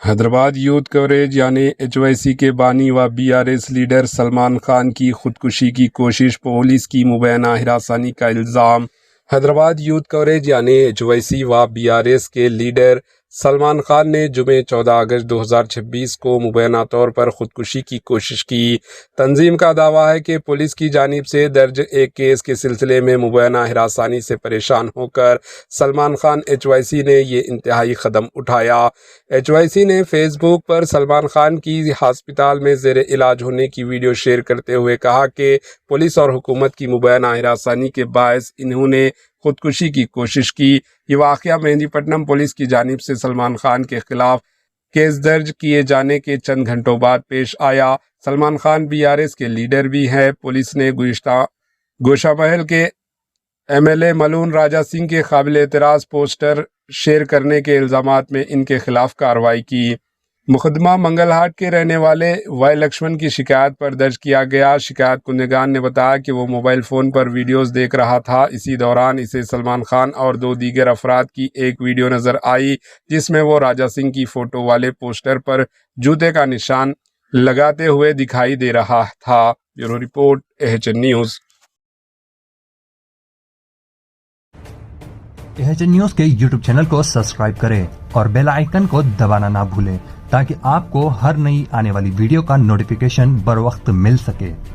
Hyderabad youth coverage یعنی HYC کے بانی و BRS لیڈر سلمان خان کی خودکشی کی کوشش، پولیس کی مبینہ ہراسانی کا الزام۔ حیدرآباد یوتھ کوریج یعنی HYC و BRS کے لیڈر سلمان خان نے جمعہ 14 اگست 2026 کو مبینہ طور پر خودکشی کی کوشش کی۔ تنظیم کا دعویٰ ہے کہ پولیس کی جانب سے درج ایک کیس کے سلسلے میں مبینہ ہراسانی سے پریشان ہو کر سلمان خان HYC نے یہ انتہائی قدم اٹھایا۔ HYC نے فیس بک پر سلمان خان کی ہسپتال میں زیر علاج ہونے کی ویڈیو شیئر کرتے ہوئے کہا کہ پولیس اور حکومت کی مبینہ ہراسانی کے باعث انہوں نے خودکشی کی کوشش کی۔ یہ واقعہ مہندی پٹنم پولیس کی جانب سے سلمان خان کے خلاف کیس درج کیے جانے کے چند گھنٹوں بعد پیش آیا۔ سلمان خان BRS کے لیڈر بھی ہیں۔ پولیس نے گوشہ محل کے MLA ملون راجہ سنگھ کے قابل اعتراض پوسٹر شیئر کرنے کے الزامات میں ان کے خلاف کارروائی کی۔ مقدمہ منگل ہاٹ کے رہنے والے وائی لکشمن کی شکایت پر درج کیا گیا۔ شکایت کنندگان نے بتایا کہ وہ موبائل فون پر ویڈیوز دیکھ رہا تھا۔ اسی دوران اسے سلمان خان اور 2 دیگر افراد کی ایک ویڈیو نظر آئی جس میں وہ راجہ سنگھ کی فوٹو والے پوسٹر پر جوتے کا نشان لگاتے ہوئے دکھائی دے رہا تھا۔ Bureau report AHN news. AHN news کے YouTube چینل کو سبسکرائب کریں اور بیل آئیکن کو دبانا نہ بھولیں تاکہ آپ کو ہر نئی آنے والی ویڈیو کا نوٹیفیکیشن بر وقت مل سکے۔